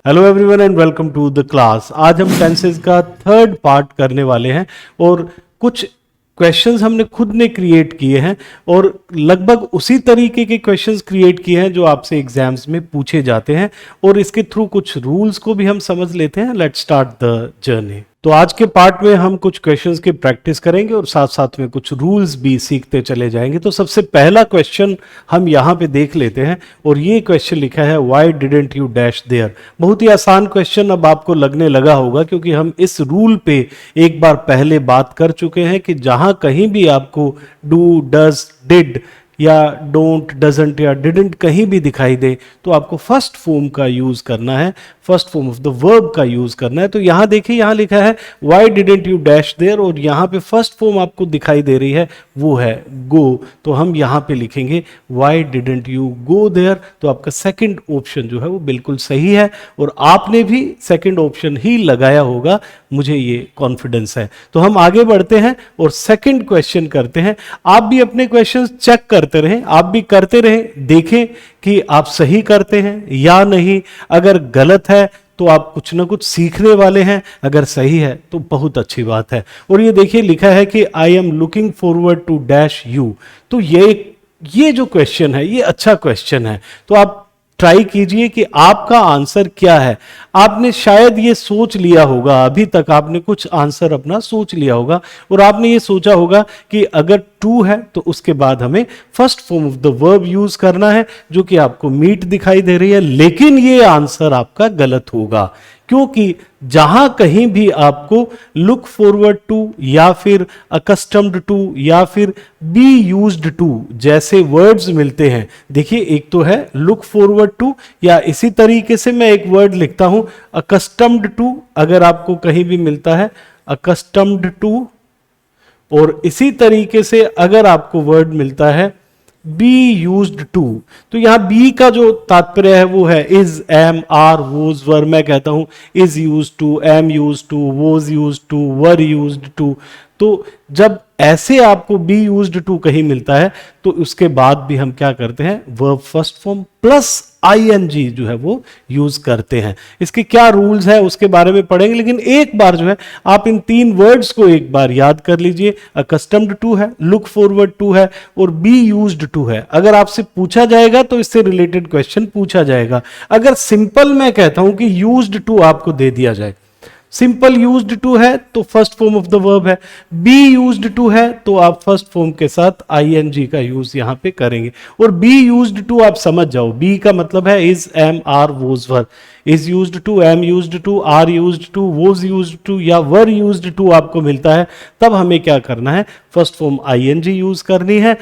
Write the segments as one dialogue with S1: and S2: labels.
S1: Hello everyone and welcome to the class. आज हम tenses का थर्ड पार्ट करने वाले हैं और कुछ क्वेश्चंस हमने खुद ने क्रिएट किए हैं और लगभग उसी तरीके के क्वेश्चंस क्रिएट किए हैं जो आपसे एग्जाम्स में पूछे जाते हैं और इसके थ्रू कुछ रूल्स को भी हम समझ लेते हैं। Let's start the journey. तो आज के पार्ट में हम कुछ क्वेश्चंस की प्रैक्टिस करेंगे और साथ साथ में कुछ रूल्स भी सीखते चले जाएंगे। तो सबसे पहला क्वेश्चन हम यहाँ पे देख लेते हैं और ये क्वेश्चन लिखा है why didn't you dash there. बहुत ही आसान क्वेश्चन अब आपको लगने लगा होगा क्योंकि हम इस रूल पे एक बार पहले बात कर चुके हैं कि जहां कहीं भी आपको डू, डज, डिड या डोंट, डजंट या डिडंट कहीं भी दिखाई दे तो आपको फर्स्ट फॉर्म का यूज करना है, first form of the verb का यूज करना है। तो यहां देखिए, यहां लिखा है why didn't you dash there और यहां पे फर्स्ट फॉर्म आपको दिखाई दे रही है, वो है गो। तो हम यहां पे लिखेंगे why didn't you go there. तो आपका सेकंड ऑप्शन जो है वो बिल्कुल सही है और आपने भी सेकंड ऑप्शन ही लगाया होगा, मुझे ये कॉन्फिडेंस है। तो हम आगे बढ़ते हैं और सेकंड क्वेश्चन करते हैं। आप भी अपने क्वेश्चन चेक करते रहें, आप भी करते रहें, देखें कि आप सही करते हैं या नहीं। अगर गलत है तो आप कुछ ना कुछ सीखने वाले हैं, अगर सही है तो बहुत अच्छी बात है। और ये देखिए लिखा है कि I am looking forward to dash you. तो ये जो क्वेश्चन है ये अच्छा क्वेश्चन है। तो आप ट्राई कीजिए कि आपका आंसर क्या है। आपने शायद ये सोच लिया होगा, अभी तक आपने कुछ आंसर अपना सोच लिया होगा और आपने ये सोचा होगा कि अगर टू है तो उसके बाद हमें first form of the verb use करना है, जो कि आपको मीट दिखाई दे रही है। लेकिन ये आंसर आपका गलत होगा क्योंकि जहां कहीं भी आपको लुक फॉरवर्ड टू या फिर अकस्टम्ड टू या फिर बी यूज्ड टू जैसे वर्ड्स मिलते हैं, देखिए एक तो है लुक फॉरवर्ड टू, या इसी तरीके से मैं एक वर्ड लिखता हूं अकस्टम्ड टू, अगर आपको कहीं भी मिलता है अकस्टम्ड टू, और इसी तरीके से अगर आपको वर्ड मिलता है बी यूज्ड टू। तो यहां बी का जो तात्पर्य है वो है is, am, are, was, were. मैं कहता हूं is used to, am used to, was used to, were used to. तो जब ऐसे आपको बी यूज्ड टू कहीं मिलता है तो उसके बाद भी हम क्या करते हैं, verb first form plus ING जो है वो यूज करते हैं। इसके क्या रूल्स है उसके बारे में पढ़ेंगे, लेकिन एक बार जो है आप इन तीन वर्ड्स को एक बार याद कर लीजिए। अकस्टम्ड टू है, लुक फॉरवर्ड टू है और बी यूज्ड टू है। अगर आपसे पूछा जाएगा तो इससे रिलेटेड क्वेश्चन पूछा जाएगा। अगर सिंपल मैं कहता हूं कि यूज्ड टू आपको दे दिया जाए, सिंपल यूज्ड टू है तो first form of the verb है, बी यूज्ड टू है तो आप फर्स्ट फॉर्म के साथ आईएनजी का यूज यहां पे करेंगे। और बी यूज्ड टू आप समझ जाओ, बी का मतलब है is, am, are, was, were. Is used to, am used to, are used to, was used to या वर यूज्ड टू आपको मिलता है, तब हमें क्या करना है, फर्स्ट फॉर्म आईएनजी यूज करनी है।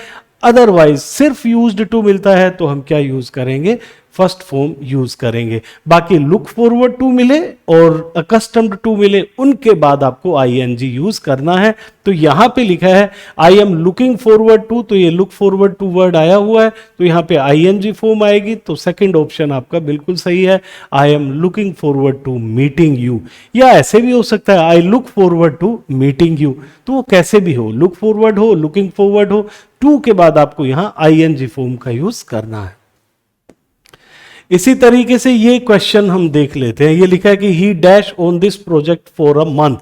S1: अदरवाइज सिर्फ यूज्ड टू मिलता है तो हम क्या यूज करेंगे, फर्स्ट फॉर्म यूज करेंगे। बाकी लुक फॉरवर्ड टू मिले और अकस्टम्ड टू मिले, उनके बाद आपको आईएनजी यूज करना है। तो यहां पे लिखा है I am looking forward to, तो ये लुक फॉरवर्ड टू वर्ड आया हुआ है तो यहां पे आईएनजी फॉर्म आएगी। तो सेकंड ऑप्शन आपका बिल्कुल सही है, I am looking forward to meeting you. या ऐसे भी हो सकता है I look forward to meeting you, तो वो कैसे भी हो, लुक फॉरवर्ड हो, लुकिंग फॉरवर्ड हो, टू के बाद आपको यहां आईएनजी फॉर्म का यूज करना है। इसी तरीके से ये क्वेश्चन हम देख लेते हैं। ये लिखा है कि he dash on this project for a month,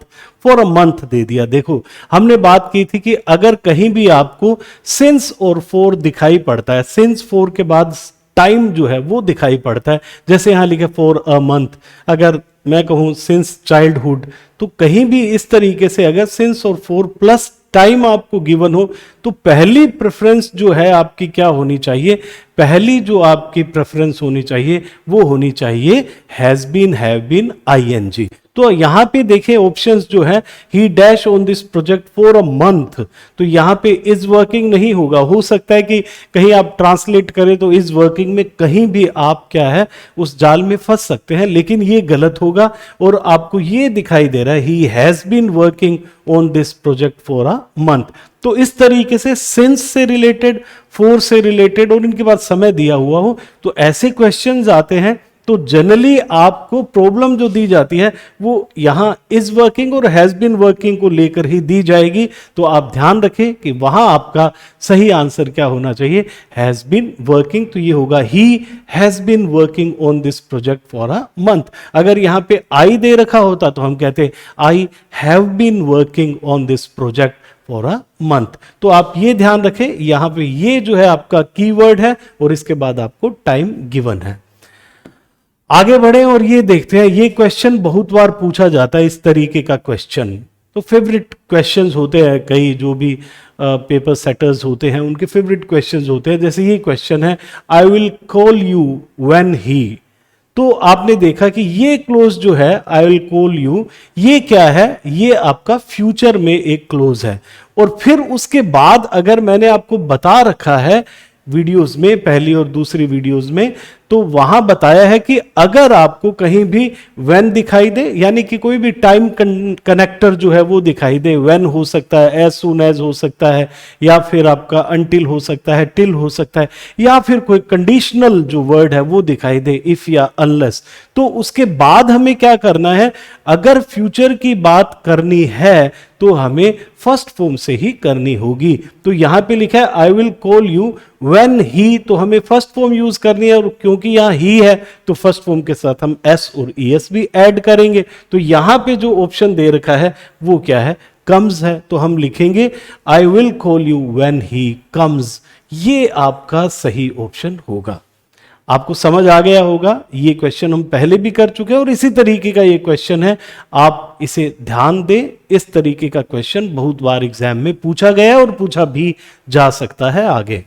S1: for a month दे दिया। देखो हमने बात की थी कि अगर कहीं भी आपको सिंस और फॉर दिखाई पड़ता है, सिंस फॉर के बाद टाइम जो है वो दिखाई पड़ता है, जैसे यहां लिखा फॉर अ मंथ। अगर मैं कहूं सिंस चाइल्डहुड, तो कहीं भी इस तरीके से अगर सिंस और फॉर प्लस टाइम आपको गिवन हो तो पहली प्रेफरेंस जो है आपकी क्या होनी चाहिए, पहली जो आपकी प्रेफरेंस होनी चाहिए वो होनी चाहिए has been, have been, ING. तो यहां पे देखें ऑप्शंस जो है, he dash on this project for a month, तो यहां पे इज वर्किंग नहीं होगा। हो सकता है कि कहीं आप ट्रांसलेट करें तो इज वर्किंग में कहीं भी आप क्या है उस जाल में फंस सकते हैं, लेकिन ये गलत होगा और आपको ये दिखाई दे रहा है he has been working on this project for a month. तो इस तरीके से सिंस से रिलेटेड, फोर से रिलेटेड और इनके बाद समय दिया हुआ हो तो ऐसे क्वेश्चंस आते हैं तो जनरली आपको प्रॉब्लम जो दी जाती है वो यहां इज वर्किंग और हैज बीन वर्किंग को लेकर ही दी जाएगी। तो आप ध्यान रखें कि वहां आपका सही आंसर क्या होना चाहिए, हैज बीन वर्किंग। तो ये होगा he has been working on this project for a month. अगर यहां पे आई दे रखा होता तो हम कहते I have been working on this project for a month. तो आप ये ध्यान रखें, यहां पे ये जो है आपका कीवर्ड है और इसके बाद आपको टाइम गिवन है। आगे बढ़े और ये देखते हैं, ये क्वेश्चन बहुत बार पूछा जाता है, इस तरीके का क्वेश्चन। तो फेवरेट क्वेश्चंस होते हैं, कई जो भी पेपर सेटर्स होते हैं उनके फेवरेट क्वेश्चंस होते हैं। जैसे ये क्वेश्चन है, I will call you when he. तो आपने देखा कि ये क्लोज जो है आई विल कॉल यू, ये क्या है, ये आपका फ्यूचर में एक क्लोज है। और फिर उसके बाद अगर मैंने आपको बता रखा है वीडियोस में, पहली और दूसरी वीडियोस में, तो वहां बताया है कि अगर आपको कहीं भी व्हेन दिखाई दे, यानी कि कोई भी टाइम कनेक्टर जो है वो दिखाई दे, व्हेन हो सकता है, एज सून एज हो सकता है, या फिर आपका अनटिल हो सकता है, टिल हो सकता है, या फिर कोई कंडीशनल जो वर्ड है वो दिखाई दे, इफ या अनलेस, तो उसके बाद हमें क्या करना है, अगर फ्यूचर की बात करनी है तो हमें फर्स्ट फॉर्म से ही करनी होगी। तो यहां पे लिखा है I will call you when he, तो हमें फर्स्ट फॉर्म यूज करनी है, और क्योंकि यहां ही है तो फर्स्ट फॉर्म के साथ हम एस और ईएस भी ऐड करेंगे। तो यहां पे जो ऑप्शन दे रखा है वो क्या है, कम्स है। तो हम लिखेंगे I will call you when he comes, ये आपका सही ऑप्शन होगा। आपको समझ आ गया होगा, ये क्वेश्चन हम पहले भी कर चुके हैं और इसी तरीके का ये क्वेश्चन है, आप इसे ध्यान दें। इस तरीके का क्वेश्चन बहुत बार एग्जाम में पूछा गया और पूछा भी जा सकता है आगे।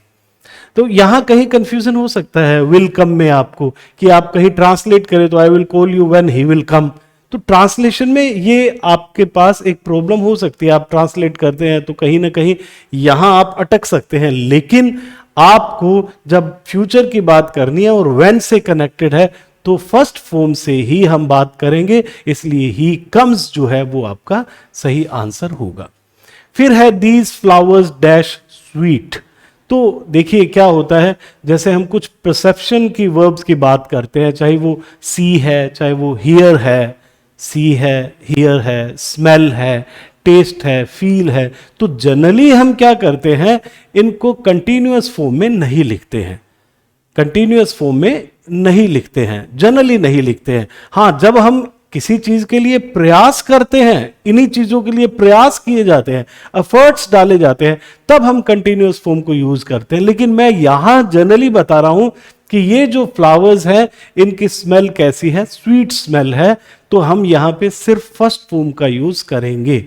S1: तो यहां कहीं कंफ्यूजन हो सकता है विल कम में आपको, कि आप कहीं ट्रांसलेट करें तो I will call you when he will come, तो ट्रांसलेशन में ये आपके पास एक प्रॉब्लम हो सकती है। आप ट्रांसलेट करते हैं तो कहीं ना कहीं यहां आप अटक सकते हैं, लेकिन आपको जब फ्यूचर की बात करनी है और व्हेन से कनेक्टेड है तो फर्स्ट फॉर्म से ही हम बात करेंगे, इसलिए ही कम्स जो है वो आपका सही आंसर होगा। फिर है दीज फ्लावर्स डैश स्वीट। तो देखिए क्या होता है, जैसे हम कुछ परसेप्शन की वर्ब्स की बात करते हैं, चाहे वो सी है, चाहे वो हियर है, सी है, हियर है, स्मेल है, टेस्ट है, फील है, तो जनरली हम क्या करते हैं, इनको कंटिन्यूअस फॉर्म में नहीं लिखते हैं, कंटिन्यूअस फॉर्म में नहीं लिखते हैं, जनरली नहीं लिखते हैं। हां, जब हम किसी चीज के लिए प्रयास करते हैं, इन्हीं चीजों के लिए प्रयास किए जाते हैं, एफर्ट्स डाले जाते हैं, तब हम कंटिन्यूअस फॉर्म को यूज करते हैं। लेकिन मैं यहां जनरली बता रहा हूं कि ये जो फ्लावर्स हैं इनकी स्मेल कैसी है, स्वीट स्मेल है, तो हम यहां पे सिर्फ फर्स्ट फॉर्म का यूज करेंगे।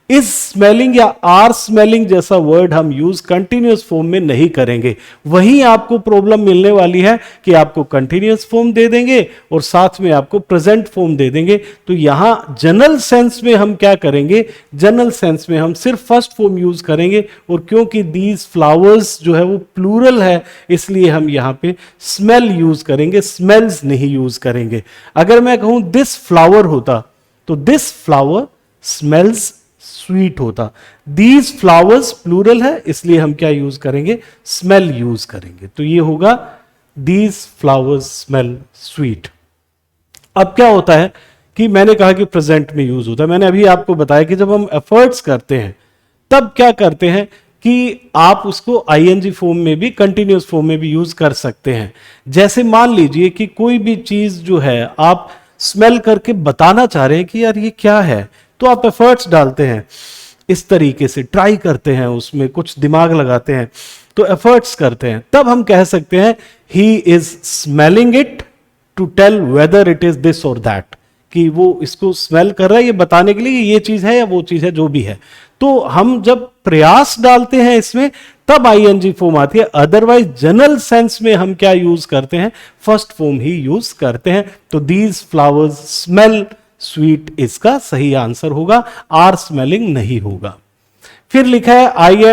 S1: इज स्मेलिंग या आर स्मेलिंग जैसा वर्ड हम यूज कंटिन्यूअस फॉर्म में नहीं करेंगे। वहीं आपको प्रॉब्लम मिलने वाली है कि आपको कंटिन्यूअस फॉर्म दे देंगे और साथ में आपको प्रेजेंट फॉर्म दे देंगे। तो यहां जनरल सेंस में हम क्या करेंगे, जनरल सेंस में हम सिर्फ फर्स्ट फॉर्म यूज करेंगे, और क्योंकि दीज फ्लावर्स जो है वो प्लूरल है, इसलिए हम यहां पे स्मेल यूज करेंगे, स्मेल्स नहीं यूज करेंगे। अगर मैं कहूं दिस फ्लावर होता तो दिस फ्लावर स्मेल्स स्वीट होता। दीज फ्लावर्स प्लूरल है, इसलिए हम क्या यूज करेंगे, स्मेल यूज करेंगे। तो ये होगा दीज फ्लावर्स स्मेल स्वीट। अब क्या होता है कि मैंने कहा कि प्रेजेंट में यूज होता है, मैंने अभी आपको बताया कि जब हम एफर्ट्स करते हैं तब क्या करते हैं कि आप उसको आईएनजी फॉर्म में भी, कंटिन्यूअस फॉर्म में भी यूज कर सकते हैं। जैसे मान लीजिए कि कोई भी चीज जो है आप स्मेल करके बताना चाह रहे हैं कि यार ये क्या है, तो आप एफर्ट्स डालते हैं, इस तरीके से ट्राई करते हैं, उसमें कुछ दिमाग लगाते हैं, तो एफर्ट्स करते हैं, तब हम कह सकते हैं he is smelling it to tell whether it is this और दैट, कि वो इसको स्मेल कर रहा है ये बताने के लिए कि ये चीज है या वो चीज है, जो भी है। तो हम जब प्रयास डालते हैं इसमें तब आईएनजी फॉर्म आती है, अदरवाइज जनरल सेंस में हम क्या यूज करते हैं, फर्स्ट फॉर्म ही यूज करते हैं। तो दीज फ्लावर्स स्मेल स्वीट इसका सही आंसर होगा, आर स्मेलिंग नहीं होगा। फिर लिखा है I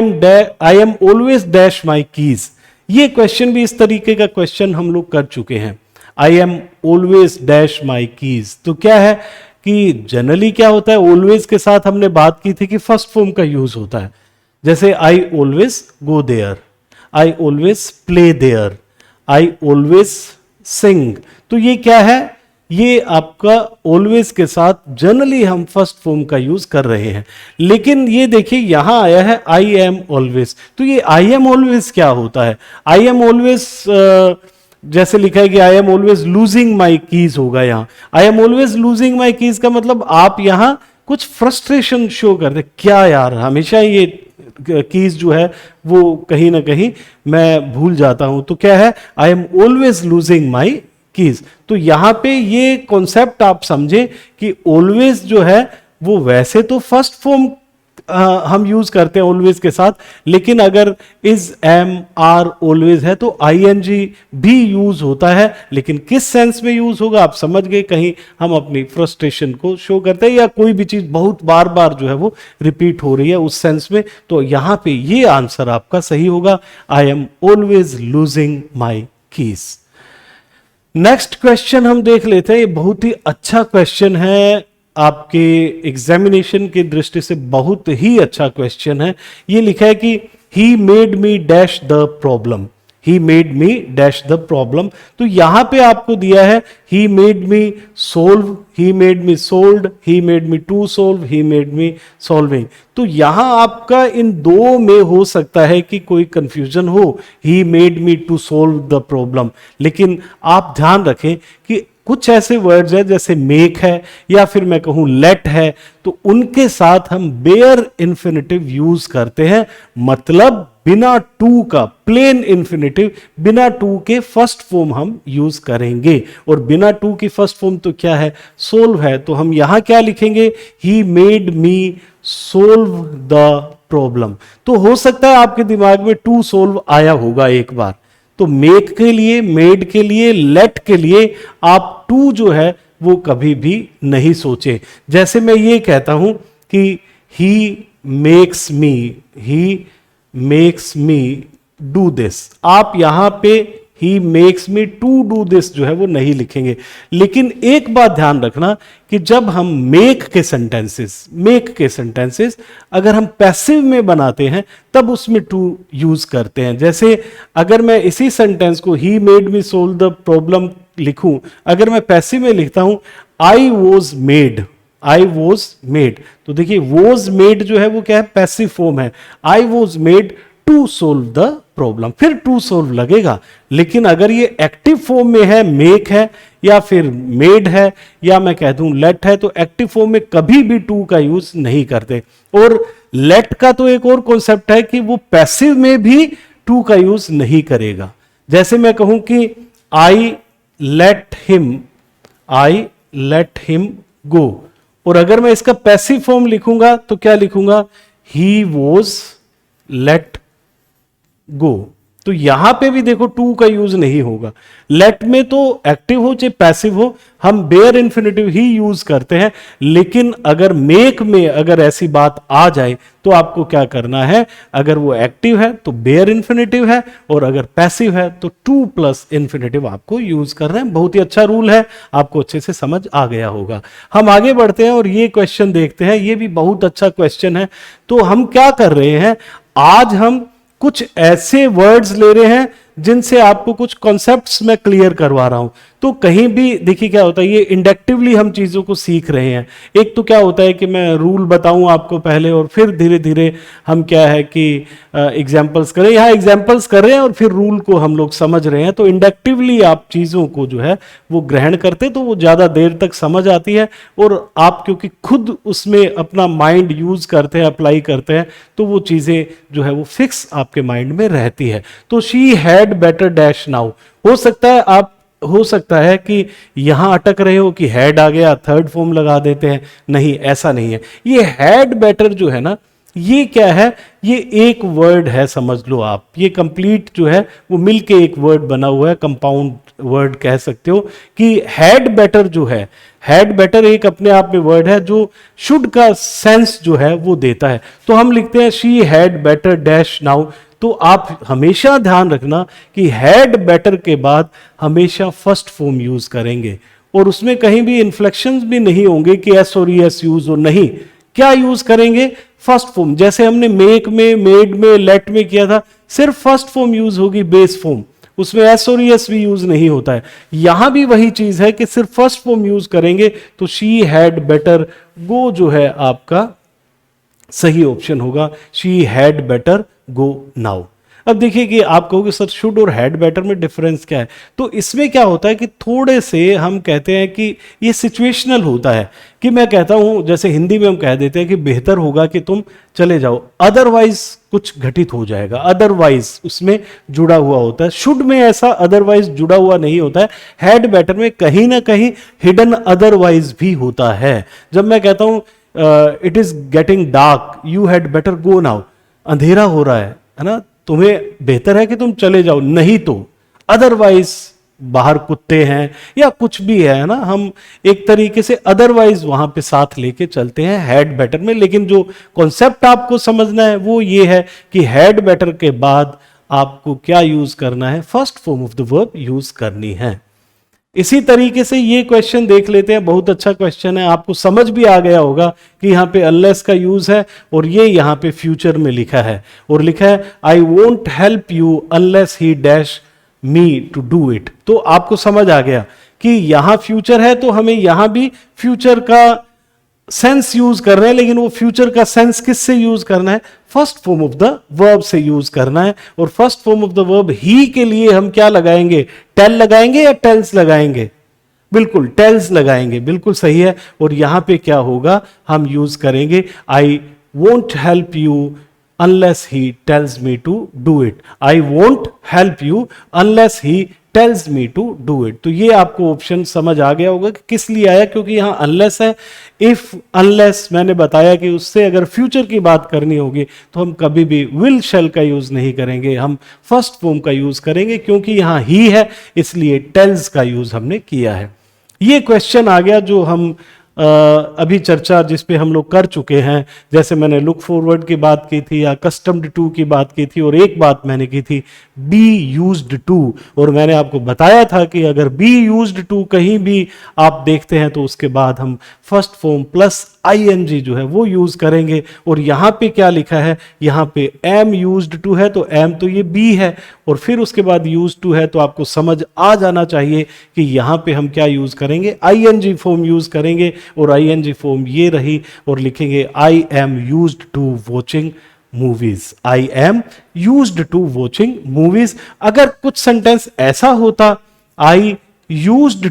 S1: am always dash my keys. ये क्वेश्चन भी इस तरीके का क्वेश्चन हम लोग कर चुके हैं, I am always dash my keys. तो क्या है कि जनरली क्या होता है, ऑलवेज के साथ हमने बात की थी कि फर्स्ट फॉर्म का यूज होता है, जैसे I always go there, I always play there, I always sing. तो ये क्या है, ये आपका ऑलवेज के साथ जनरली हम फर्स्ट फॉर्म का यूज कर रहे हैं। लेकिन ये देखिए यहां आया है आई एम ऑलवेज। तो ये आई एम ऑलवेज क्या होता है? आई एम ऑलवेज जैसे लिखा है कि I am always losing my keys होगा। यहां I am always losing my keys का मतलब आप यहां कुछ फ्रस्ट्रेशन शो करते, क्या यार हमेशा ये कीज जो है वो कहीं ना कहीं मैं भूल जाता हूं। तो क्या है, I am always losing my keys. तो यहां पे ये कॉन्सेप्ट आप समझे कि ऑलवेज जो है वो वैसे तो फर्स्ट फॉर्म हम यूज करते हैं ऑलवेज के साथ, लेकिन अगर इज एम आर ऑलवेज है तो आईएनजी भी यूज होता है। लेकिन किस सेंस में यूज होगा आप समझ गए, कहीं हम अपनी फ्रस्ट्रेशन को शो करते हैं या कोई भी चीज बहुत बार बार जो है वो रिपीट हो रही है उस सेंस में। तो यहां पे ये आंसर आपका सही होगा, I am always losing my keys. Next question हम देख लेते हैं। ये बहुत ही अच्छा क्वेश्चन है, आपके एग्जामिनेशन की दृष्टि से बहुत ही अच्छा क्वेश्चन है। ये लिखा है कि he made me dash the problem, he made me dash the problem. तो यहां पे आपको दिया है he made me solve, he made me sold, he made me to solve, he made me solving. तो यहां आपका इन दो में हो सकता है कि कोई कंफ्यूजन हो, he made me to solve the problem. लेकिन आप ध्यान रखें कि कुछ ऐसे वर्ड्स हैं जैसे मेक है या फिर मैं कहूं लेट है, तो उनके साथ हम बेयर इन्फिनिटिव यूज करते हैं। मतलब बिना टू का, प्लेन इन्फिनिटिव, बिना टू के फर्स्ट फॉर्म हम यूज करेंगे। और बिना टू की फर्स्ट फॉर्म तो क्या है, सोल्व है। तो हम यहां क्या लिखेंगे, ही made me solve the problem. तो हो सकता है आपके दिमाग में टू सोल्व आया होगा एक बार। तो मेक के लिए, मेड के लिए, लेट के लिए आप टू जो है वो कभी भी नहीं सोचे। जैसे मैं ये कहता हूं कि he makes me do this, आप यहां पे he makes me to do this जो है वो नहीं लिखेंगे। लेकिन एक बात ध्यान रखना कि जब हम मेक के सेंटेंसेस अगर हम पैसिव में बनाते हैं तब उसमें टू यूज करते हैं। जैसे अगर मैं इसी सेंटेंस को ही made me solve the problem लिखूं, अगर मैं पैसिव में लिखता हूं आई वॉज मेड, तो देखिए वॉज मेड जो है वो क्या है, पैसिव फॉर्म है। I was made to solve the problem, फिर टू सोल्व लगेगा। लेकिन अगर ये एक्टिव फॉर्म में है, मेक है या फिर मेड है या मैं कह दूं लेट है, तो एक्टिव फॉर्म में कभी भी टू का यूज नहीं करते। और लेट का तो एक और कॉन्सेप्ट है कि वो पैसिव में भी टू का यूज नहीं करेगा। जैसे मैं कहूं कि आई लेट हिम गो, और अगर मैं इसका पैसिव फॉर्म लिखूंगा तो क्या लिखूंगा, ही वॉज लेट गो। तो यहां पे भी देखो टू का यूज नहीं होगा। लेट में तो एक्टिव हो चाहे पैसिव हो हम बेयर इन्फिनिटिव ही यूज करते हैं। लेकिन अगर मेक में अगर ऐसी बात आ जाए तो आपको क्या करना है, अगर वो एक्टिव है तो बेयर इन्फिनिटिव है, और अगर पैसिव है तो टू प्लस इन्फिनिटिव आपको यूज कर रहे हैं। बहुत ही अच्छा रूल है, आपको अच्छे से समझ आ गया होगा। हम आगे बढ़ते हैं और ये क्वेश्चन देखते हैं। ये भी बहुत अच्छा क्वेश्चन है। तो हम क्या कर रहे हैं, आज हम कुछ ऐसे वर्ड्स ले रहे हैं जिनसे आपको कुछ कॉन्सेप्ट्स मैं क्लियर करवा रहा हूं। तो कहीं भी देखिए क्या होता है, ये इंडक्टिवली हम चीजों को सीख रहे हैं। एक तो क्या होता है कि मैं रूल बताऊं आपको पहले और फिर धीरे धीरे हम क्या है कि एग्जांपल्स करें। यहां एग्जांपल्स कर रहे हैं और फिर रूल को हम लोग समझ रहे हैं। तो इंडक्टिवली आप चीजों को जो है वो ग्रहण करते तो वो ज्यादा देर तक समझ आती है, और आप क्योंकि खुद उसमें अपना माइंड यूज करते हैं, अप्लाई करते हैं, तो वो चीजें जो है वो फिक्स आपके माइंड में रहती है। तो she had better dash now, हो सकता है कि यहां अटक रहे हो कि हैड आ गया थर्ड फॉर्म लगा देते हैं। नहीं, ऐसा नहीं है। ये हैड बेटर जो है ना, ये क्या है, ये एक वर्ड है, समझ लो आप। ये कंप्लीट जो है वो मिलके एक वर्ड बना हुआ है, कंपाउंड वर्ड कह सकते हो। कि हैड बेटर जो है, हैड बेटर एक अपने आप में वर्ड है जो शुड का सेंस जो है वो देता है। तो हम लिखते हैं she had better dash now. तो आप हमेशा ध्यान रखना कि हैड बेटर के बाद हमेशा फर्स्ट फॉर्म यूज करेंगे, और उसमें कहीं भी इन्फ्लेक्शंस भी नहीं होंगे कि एस और एस यूज हो, नहीं। क्या यूज करेंगे, फर्स्ट फॉर्म। जैसे हमने मेक में, मेड में, लेट में किया था, सिर्फ फर्स्ट फॉर्म यूज होगी, बेस फॉर्म। उसमें एस और एस भी यूज नहीं होता है। यहां भी वही चीज है कि सिर्फ फर्स्ट फॉर्म यूज करेंगे, तो शी हैड बेटर गो जो है आपका सही ऑप्शन होगा। She had better go now. अब देखिए कि आप कहोगे सर शुड और हैड बेटर में डिफरेंस क्या है, तो इसमें क्या होता है कि थोड़े से हम कहते हैं कि ये सिचुएशनल होता है, कि मैं कहता हूं जैसे हिंदी में हम कह देते हैं कि बेहतर होगा कि तुम चले जाओ, अदरवाइज कुछ घटित हो जाएगा, अदरवाइज उसमें जुड़ा हुआ होता है। शुड में ऐसा अदरवाइज जुड़ा हुआ नहीं होता है। हैड बेटर में कहीं ना कहीं हिडन अदरवाइज भी होता है। जब मैं कहता हूं it is getting dark, you had better go now, अंधेरा हो रहा है ना, तुम्हें बेहतर है कि तुम चले जाओ, नहीं तो अदरवाइज बाहर कुत्ते हैं या कुछ भी है ना, हम एक तरीके से अदरवाइज वहां पे साथ लेके चलते हैं हैड बेटर में। लेकिन जो कॉन्सेप्ट आपको समझना है वो ये है कि हैड बेटर के बाद आपको क्या यूज करना है, first form of the verb use करनी है। इसी तरीके से ये क्वेश्चन देख लेते हैं, बहुत अच्छा क्वेश्चन है, आपको समझ भी आ गया होगा कि यहां पे अनलेस का यूज है और ये यहां पे फ्यूचर में लिखा है, और लिखा है I won't help you unless he dash me to do it. तो आपको समझ आ गया कि यहां फ्यूचर है, तो हमें यहां भी फ्यूचर का सेंस यूज कर रहे हैं, लेकिन वो फ्यूचर का सेंस किससे यूज करना है, first form of the verb से यूज करना है। और first form of the verb ही के लिए हम क्या लगाएंगे, टेल लगाएंगे या टेल्स लगाएंगे, बिल्कुल टेल्स लगाएंगे, बिल्कुल सही है। और यहां पे क्या होगा, हम यूज करेंगे I won't help you unless he tells me to do it, I won't help you unless he tells me to do it. तो ये आपको ऑप्शन समझ आ गया होगा कि किस लिए आया, क्योंकि यहां अनलेस है। इफ अनलेस मैंने बताया कि उससे अगर फ्यूचर की बात करनी होगी तो हम कभी भी विल शैल का यूज नहीं करेंगे, हम फर्स्ट फॉर्म का यूज करेंगे, क्योंकि यहां ही है इसलिए टेल्स का यूज हमने किया है। ये क्वेश्चन आ गया जो हम अभी चर्चा जिस पे हम लोग कर चुके हैं, जैसे मैंने लुक फॉरवर्ड की बात की थी या कस्टम्ड टू की बात की थी, और एक बात मैंने की थी बी यूज्ड टू, और मैंने आपको बताया था कि अगर बी यूज्ड टू कहीं भी आप देखते हैं तो उसके बाद हम फर्स्ट फॉर्म प्लस आईएनजी जो है वो यूज करेंगे। और यहां पे क्या लिखा है, यहां पे एम यूज्ड टू है, तो एम तो ये बी है, और फिर उसके बाद यूज टू है, तो आपको समझ आ जाना चाहिए कि यहां पे हम क्या यूज करेंगे, आईएनजी फॉर्म यूज करेंगे। और आईएनजी फॉर्म ये रही, और लिखेंगे I am used to watching movies, I am used to watching movies. अगर कुछ सेंटेंस ऐसा होता I used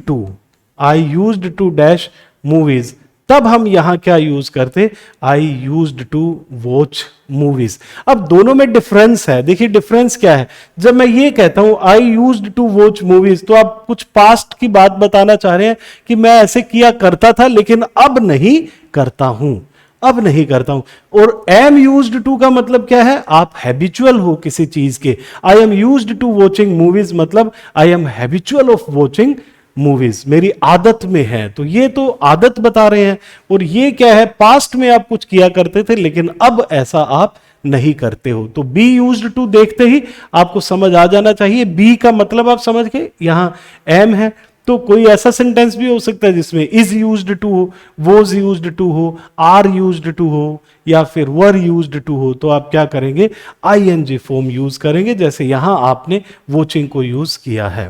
S1: to dash movies, तब हम यहां क्या यूज करते, I used to watch movies. अब दोनों में डिफरेंस है, देखिए डिफरेंस क्या है। जब मैं ये कहता हूं I used to watch movies, तो आप कुछ पास्ट की बात बताना चाह रहे हैं कि मैं ऐसे किया करता था लेकिन अब नहीं करता हूं, अब नहीं करता हूं। और एम यूज्ड टू का मतलब क्या है, आप हैबिचुअल हो किसी चीज के। I am used to watching movies मतलब I am habitual of watching movies, मेरी आदत में है। तो ये तो आदत बता रहे हैं, और ये क्या है, पास्ट में आप कुछ किया करते थे लेकिन अब ऐसा आप नहीं करते हो। तो बी यूज्ड टू देखते ही आपको समझ आ जाना चाहिए, बी का मतलब आप समझ गए, यहां एम है। तो कोई ऐसा सेंटेंस भी हो सकता है जिसमें इज यूज्ड टू हो, वॉज यूज्ड टू हो, आर यूज्ड टू हो, या फिर वर यूज्ड टू हो, तो आप क्या करेंगे, आईएनजी फॉर्म यूज करेंगे, जैसे यहां आपने वॉचिंग को यूज किया है।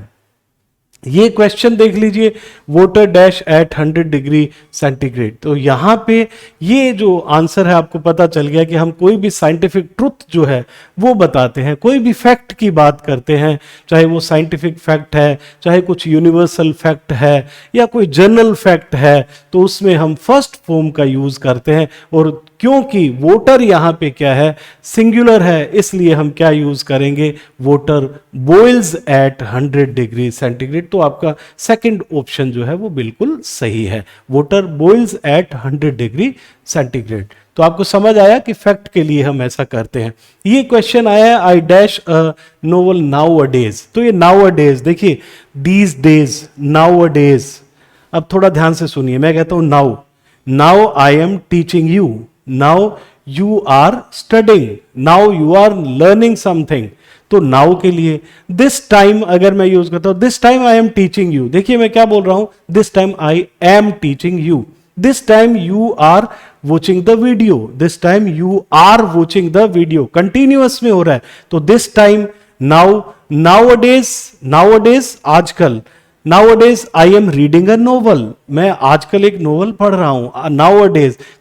S1: ये क्वेश्चन देख लीजिए, water dash at 100 degree centigrade. तो यहां पे ये जो आंसर है आपको पता चल गया कि हम कोई भी साइंटिफिक ट्रुथ जो है वो बताते हैं, कोई भी फैक्ट की बात करते हैं, चाहे वो साइंटिफिक फैक्ट है, चाहे कुछ यूनिवर्सल फैक्ट है या कोई जनरल फैक्ट है, तो उसमें हम फर्स्ट फॉर्म का यूज करते हैं। और क्योंकि वोटर यहां पे क्या है, सिंगुलर है, इसलिए हम क्या यूज करेंगे, water boils at 100 degree centigrade. तो आपका सेकंड ऑप्शन जो है वो बिल्कुल सही है, water boils at 100 degree centigrade. तो आपको समझ आया कि फैक्ट के लिए हम ऐसा करते हैं। ये क्वेश्चन आया है I dash a novel nowadays. तो ये नाउ अ डेज, देखिए these days, nowadays. अब थोड़ा ध्यान से सुनिए, मैं कहता हूं now, now I am teaching you, now you are studying, now you are learning something. तो नाउ के लिए दिस टाइम अगर मैं यूज करता हूं, this time I am teaching you, देखिए मैं क्या बोल रहा हूं, this time I am teaching you, this time you are watching the video, this time you are watching the video, continuous में हो रहा है। तो दिस टाइम नाउ आजकल, now I am reading a novel, मैं आजकल एक नोवेल पढ़ रहा हूं, नाउ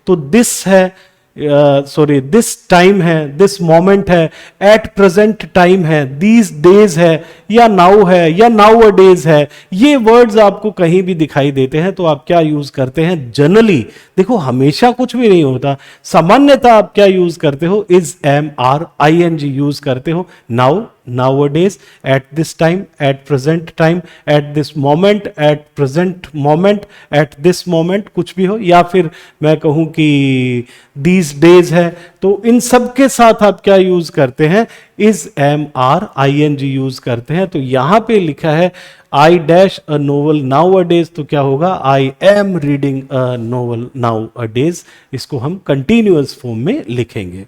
S1: तो दिस है, दिस टाइम है, दिस मोमेंट है, एट प्रेजेंट टाइम है, दीज डेज है, या नाउ है, या नाउ अ डेज है। ये वर्ड्स आपको कहीं भी दिखाई देते हैं तो आप क्या यूज करते हैं जनरली? देखो हमेशा कुछ भी नहीं होता, सामान्यतः आप क्या यूज करते हो? Is, am, are, I N G use करते हो। Now, nowadays, at this time, at present time, at this moment, at present moment, at this moment, कुछ भी हो, या फिर मैं कहूं कि these days है, तो इन सब के साथ आप क्या यूज करते हैं? is, am, are, ing use करते हैं। तो यहां पे लिखा है I dash a novel nowadays, तो क्या होगा? आई am reading a novel now a days. इसको हम कंटिन्यूअस फॉर्म में लिखेंगे।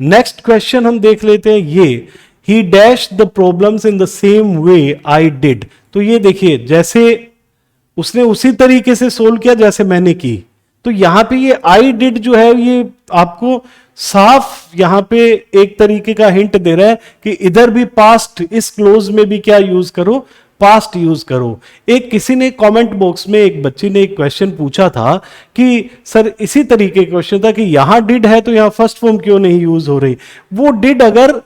S1: नेक्स्ट क्वेश्चन हम देख लेते हैं, ये He dashed the problems in the same way I did। तो ये देखिए, जैसे उसने उसी तरीके से सोल्व किया जैसे मैंने की। तो यहां पे ये I did जो है, ये आपको साफ यहां पे एक तरीके का हिंट दे रहा है कि इधर भी पास्ट, इस क्लोज में भी क्या यूज करो? पास्ट यूज करो। एक किसी ने कमेंट बॉक्स में, एक बच्ची ने एक क्वेश्चन पूछा था कि सर इसी तरीके का क्वेश्चन था कि यहां डिड है तो यहां फर्स्ट फॉर्म क्यों नहीं यूज हो रही? वो डिड अगर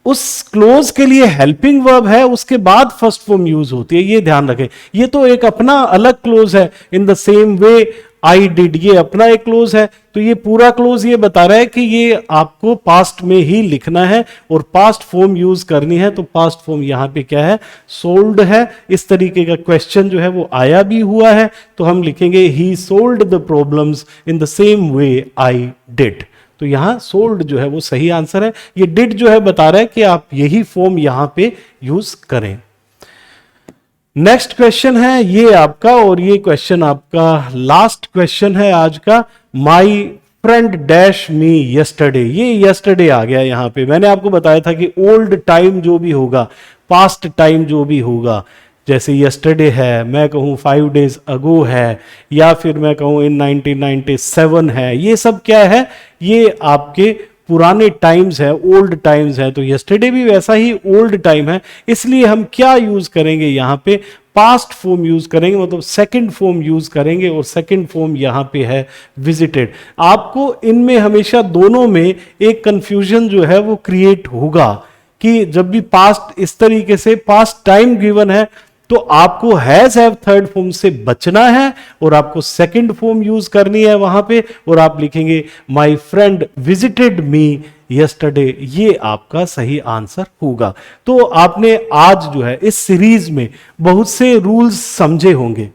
S1: उस क्लोज के लिए हेल्पिंग वर्ब है, उसके बाद फर्स्ट फॉर्म यूज होती है, ये ध्यान रखें। ये तो एक अपना अलग क्लोज है, in the same way I did, ये अपना एक क्लोज है। तो ये पूरा क्लोज ये बता रहा है कि ये आपको पास्ट में ही लिखना है और पास्ट फॉर्म यूज करनी है। तो पास्ट फॉर्म यहां पे क्या है? सोल्ड है। इस तरीके का क्वेश्चन जो है वो आया भी हुआ है, तो हम लिखेंगे ही sold the problems in the same way I did. तो यहां सोल्ड जो है वो सही आंसर है। ये डिड जो है बता रहा है कि आप यही फॉर्म यहां पे यूज करें। नेक्स्ट क्वेश्चन है ये आपका, और ये क्वेश्चन आपका लास्ट क्वेश्चन है आज का। My friend dash me yesterday, ये यस्टरडे आ गया यहां पे। मैंने आपको बताया था कि ओल्ड टाइम जो भी होगा, पास्ट टाइम जो भी होगा, जैसे यस्टरडे है, मैं कहूँ 5 days अगो है, या फिर मैं कहूँ इन 1997 है, ये सब क्या है? ये आपके पुराने टाइम्स है, ओल्ड टाइम्स है। तो यस्टरडे भी वैसा ही ओल्ड टाइम है, इसलिए हम क्या यूज करेंगे यहाँ पे? पास्ट फॉर्म यूज करेंगे, मतलब सेकंड फॉर्म यूज करेंगे, और सेकंड फॉर्म यहाँ पे है विजिटेड। आपको इनमें हमेशा दोनों में एक कंफ्यूजन जो है वो क्रिएट होगा कि जब भी पास्ट इस तरीके से पास्ट टाइम गिवन है तो आपको हैज हैव थर्ड फॉर्म से बचना है और आपको सेकंड फॉर्म यूज करनी है वहां पे, और आप लिखेंगे my friend visited me yesterday. ये आपका सही आंसर होगा। तो आपने आज जो है इस सीरीज में बहुत से रूल्स समझे होंगे,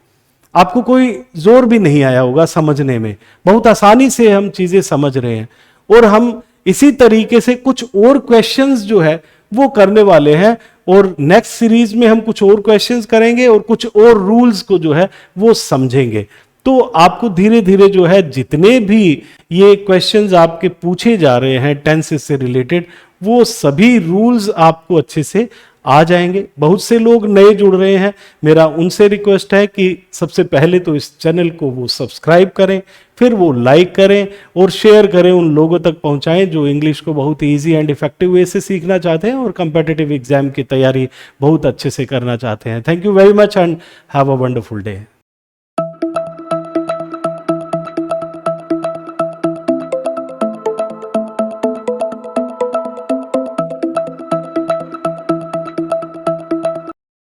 S1: आपको कोई जोर भी नहीं आया होगा समझने में, बहुत आसानी से हम चीजें समझ रहे हैं। और हम इसी तरीके से कुछ और क्वेश्चंस जो है वो करने वाले हैं, और नेक्स्ट सीरीज में हम कुछ और क्वेश्चंस करेंगे और कुछ और रूल्स को जो है वो समझेंगे। तो आपको धीरे धीरे जो है जितने भी ये क्वेश्चंस आपके पूछे जा रहे हैं टेंसेस से रिलेटेड, वो सभी रूल्स आपको अच्छे से आ जाएंगे। बहुत से लोग नए जुड़ रहे हैं, मेरा उनसे रिक्वेस्ट है कि सबसे पहले तो इस चैनल को वो सब्सक्राइब करें, फिर वो लाइक करें और शेयर करें, उन लोगों तक पहुंचाएं जो इंग्लिश को बहुत इजी एंड इफेक्टिव वे से सीखना चाहते हैं और कॉम्पिटिटिव एग्जाम की तैयारी बहुत अच्छे से करना चाहते हैं। Thank you very much and have a wonderful day.